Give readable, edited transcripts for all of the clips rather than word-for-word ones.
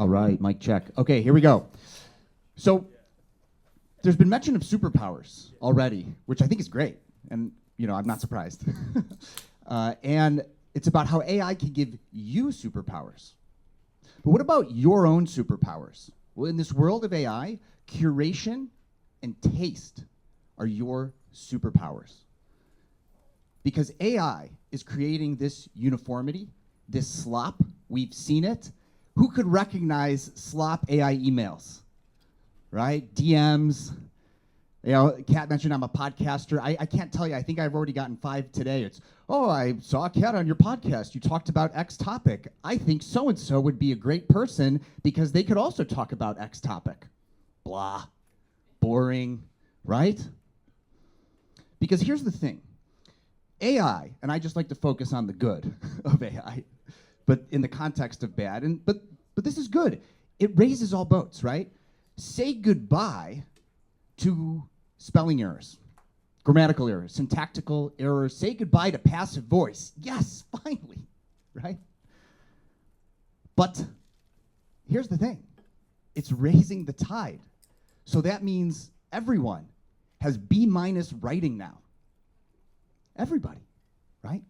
All right, mic check. Okay, here we go. So there's been mention of superpowers already, which I think is great. And, I'm not surprised. And it's about how AI can give you superpowers. But what about your own superpowers? Well, in this world of AI, curation and taste are your superpowers. Because AI is creating this uniformity, this slop. We've seen it. Who could recognize slop AI emails, right? DMs. Kat mentioned I'm a podcaster. I can't tell you. I think I've already gotten 5 today. It's, I saw Kat on your podcast. You talked about X topic. I think so-and-so would be a great person because they could also talk about X topic. Blah. Boring, right? Because here's the thing. AI, and I just like to focus on the good of AI, but in the context of bad, but this is good. It raises all boats, right? Say goodbye to spelling errors, grammatical errors, syntactical errors. Say goodbye to passive voice. Yes, finally, right? But here's the thing. It's raising the tide. So that means everyone has B- writing now. Everybody, right?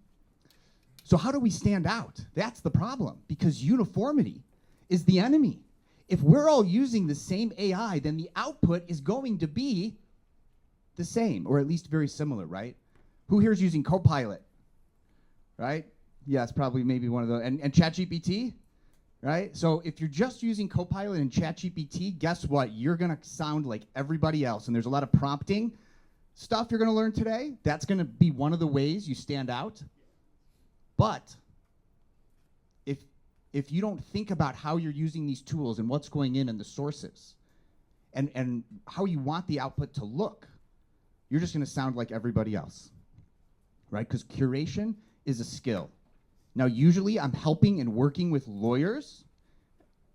So how do we stand out? That's the problem, because uniformity is the enemy. If we're all using the same AI, then the output is going to be the same, or at least very similar, right? Who here is using Copilot, right? Yeah, it's probably maybe one of those. And ChatGPT, right? So if you're just using Copilot and ChatGPT, guess what? You're going to sound like everybody else. And there's a lot of prompting stuff you're going to learn today. That's going to be one of the ways you stand out. But if you don't think about how you're using these tools and what's going in the sources and how you want the output to look, you're just going to sound like everybody else, right? Because curation is a skill. Now, usually I'm helping and working with lawyers,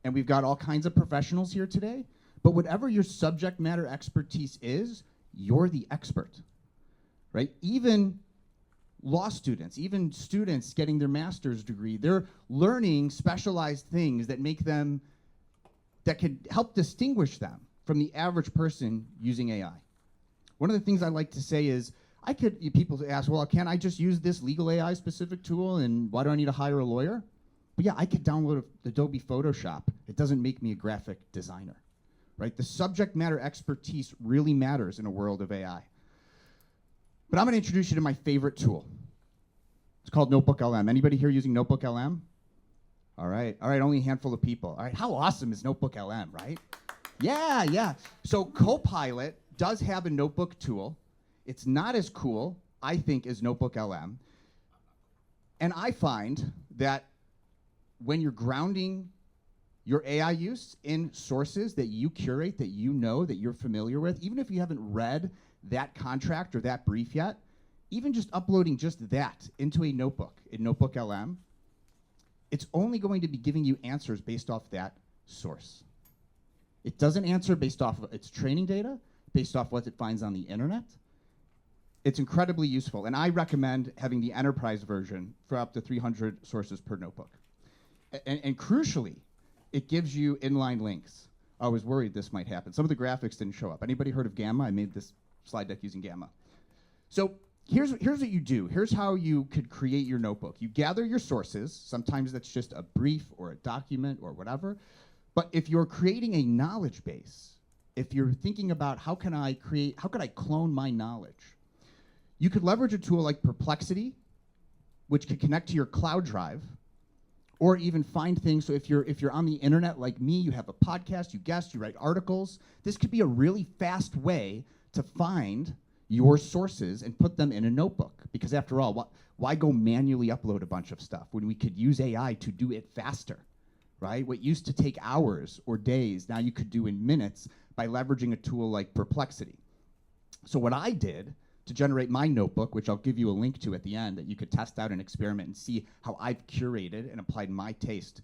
and we've got all kinds of professionals here today, but whatever your subject matter expertise is, you're the expert, right? Even law students, even students getting their master's degree, they're learning specialized things that could help distinguish them from the average person using AI. One of the things I like to say is, people ask, well, can I just use this legal AI specific tool, and why do I need to hire a lawyer? But yeah, I could download Adobe Photoshop. It doesn't make me a graphic designer, right? The subject matter expertise really matters in a world of AI. But I'm going to introduce you to my favorite tool. It's called Notebook LM. Anybody here using Notebook LM? All right, only a handful of people. All right, how awesome is Notebook LM, right? Yeah. So Copilot does have a notebook tool. It's not as cool, I think, as Notebook LM. And I find that when you're grounding your AI use in sources that you curate, that that you're familiar with, even if you haven't read that contract or that brief yet, even just uploading just that into a notebook in Notebook LM, it's only going to be giving you answers based off that source. It doesn't answer based off of its training data, based off what it finds on the internet. It's incredibly useful, and I recommend having the enterprise version for up to 300 sources per notebook. And crucially, it gives you inline links. I was worried this might happen. Some of the graphics didn't show up. Anybody heard of Gamma? I made this slide deck using Gamma. So here's what you do. Here's how you could create your notebook. You gather your sources. Sometimes that's just a brief or a document or whatever. But if you're creating a knowledge base, if you're thinking about how could I clone my knowledge, you could leverage a tool like Perplexity, which could connect to your cloud drive, or even find things. So if you're on the internet like me, you have a podcast, you guest, you write articles, this could be a really fast way to find your sources and put them in a notebook. Because after all, why go manually upload a bunch of stuff when we could use AI to do it faster, right? What used to take hours or days, now you could do in minutes by leveraging a tool like Perplexity. So what I did to generate my notebook, which I'll give you a link to at the end, that you could test out and experiment and see how I've curated and applied my taste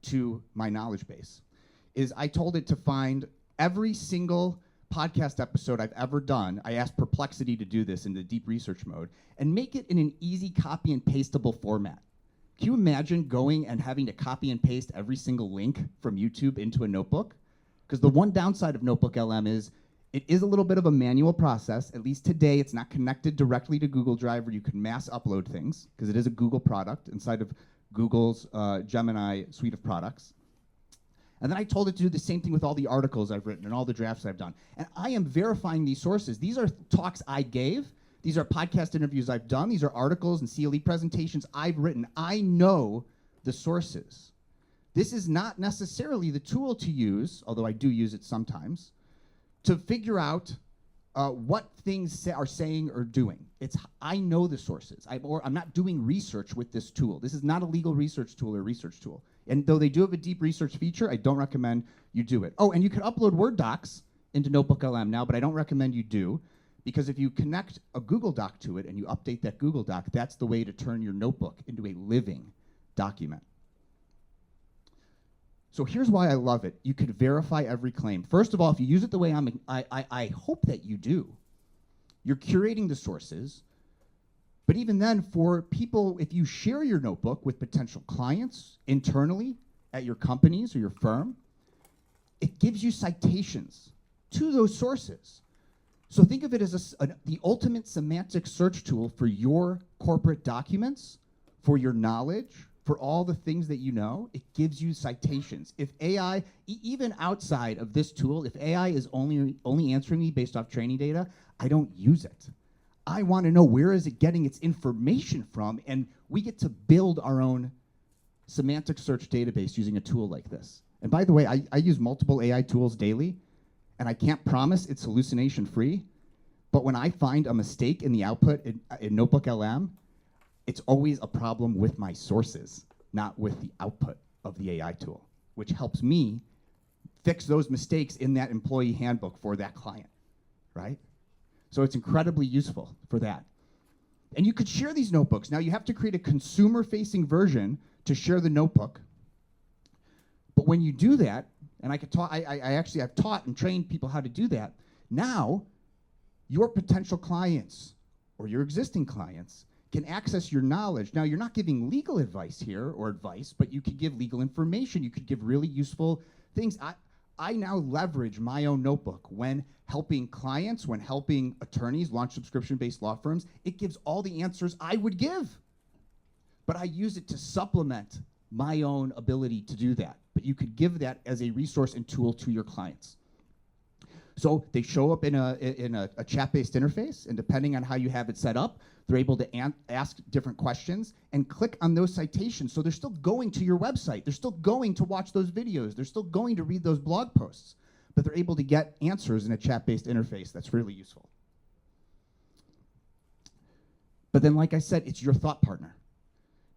to my knowledge base, is I told it to find every single podcast episode I've ever done. I asked Perplexity to do this in the deep research mode and make it in an easy copy and pastable format. Can you imagine going and having to copy and paste every single link from YouTube into a notebook? Because the one downside of Notebook LM is it is a little bit of a manual process. At least today, it's not connected directly to Google Drive where you can mass upload things, because it is a Google product inside of Google's Gemini suite of products. And then I told it to do the same thing with all the articles I've written and all the drafts I've done. And I am verifying these sources. These are talks I gave. These are podcast interviews I've done. These are articles and CLE presentations I've written. I know the sources. This is not necessarily the tool to use, although I do use it sometimes, to figure out what things are saying or doing. I know the sources. I'm not doing research with this tool. This is not a legal research tool or research tool. And though they do have a deep research feature, I don't recommend you do it. Oh, and you can upload Word docs into Notebook LM now, but I don't recommend you do, because if you connect a Google Doc to it and you update that Google Doc, that's the way to turn your notebook into a living document. So here's why I love it. You could verify every claim. First of all, if you use it the way I hope that you do, you're curating the sources. But even then, for people, if you share your notebook with potential clients internally at your companies or your firm, it gives you citations to those sources. So think of it as the ultimate semantic search tool for your corporate documents, for your knowledge, for all the things that you know. It gives you citations. If AI, even outside of this tool, if AI is only answering me based off training data, I don't use it. I want to know where is it getting its information from, and we get to build our own semantic search database using a tool like this. And by the way, I use multiple AI tools daily, and I can't promise it's hallucination free, but when I find a mistake in the output in Notebook LM, it's always a problem with my sources, not with the output of the AI tool, which helps me fix those mistakes in that employee handbook for that client, right? So it's incredibly useful for that. And you could share these notebooks. Now you have to create a consumer-facing version to share the notebook. But when you do that, and I've taught and trained people how to do that, now your potential clients or your existing clients can access your knowledge. Now, you're not giving legal advice here or advice, but you could give legal information. You could give really useful things. I now leverage my own notebook when helping clients, when helping attorneys launch subscription-based law firms. It gives all the answers I would give, but I use it to supplement my own ability to do that. But you could give that as a resource and tool to your clients. So they show up in a chat-based interface, and depending on how you have it set up, they're able to ask different questions and click on those citations. So they're still going to your website. They're still going to watch those videos. They're still going to read those blog posts, but they're able to get answers in a chat-based interface. That's really useful. But then, like I said, it's your thought partner.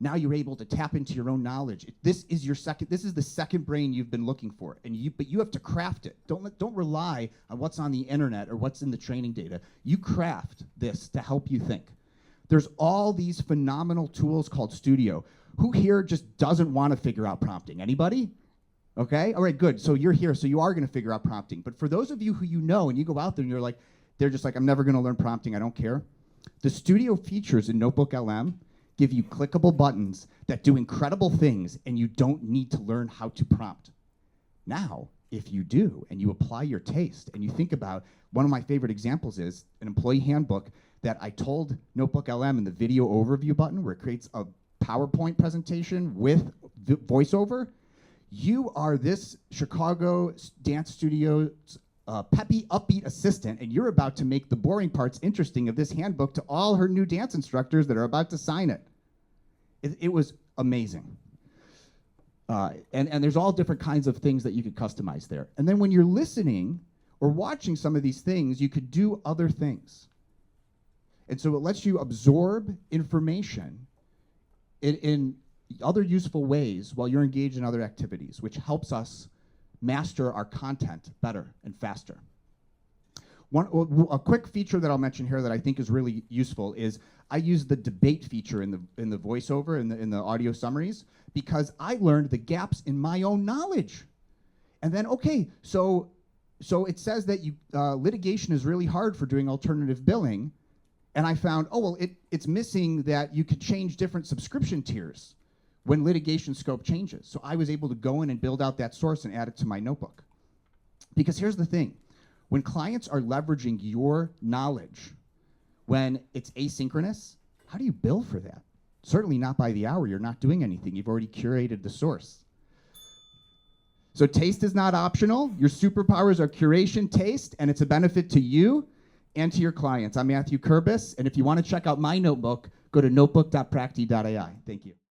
Now you're able to tap into your own knowledge. This is the second brain you've been looking for, but you have to craft it. Don't rely on what's on the internet or what's in the training data. You craft this to help you think. There's all these phenomenal tools called Studio. Who here just doesn't want to figure out prompting? Anybody? Okay, all right, good. So you're here, so you are going to figure out prompting. But for those of you who you know, and you go out there and they're just like, I'm never going to learn prompting, I don't care. The Studio features in Notebook LM give you clickable buttons that do incredible things, and you don't need to learn how to prompt. Now, if you do, and you apply your taste, and you think about, one of my favorite examples is an employee handbook that I told Notebook LM in the video overview button, where it creates a PowerPoint presentation with voiceover. You are this Chicago dance studio's peppy, upbeat assistant, and you're about to make the boring parts interesting of this handbook to all her new dance instructors that are about to sign it. It was amazing. And there's all different kinds of things that you could customize there. And then when you're listening or watching some of these things, you could do other things. And so it lets you absorb information in other useful ways while you're engaged in other activities, which helps us master our content better and faster. A quick feature that I'll mention here that I think is really useful is I use the debate feature in the voiceover, in the audio summaries, because I learned the gaps in my own knowledge. And then, okay, so it says that litigation is really hard for doing alternative billing, and I found, oh, well, it's missing that you could change different subscription tiers. when litigation scope changes. So I was able to go in and build out that source and add it to my notebook. Because here's the thing, when clients are leveraging your knowledge, when it's asynchronous, how do you bill for that? Certainly not by the hour. You're not doing anything. You've already curated the source. So taste is not optional. Your superpowers are curation, taste, and it's a benefit to you and to your clients. I'm Mathew Kerbis, and if you want to check out my notebook, go to notebook.practi.ai. Thank you.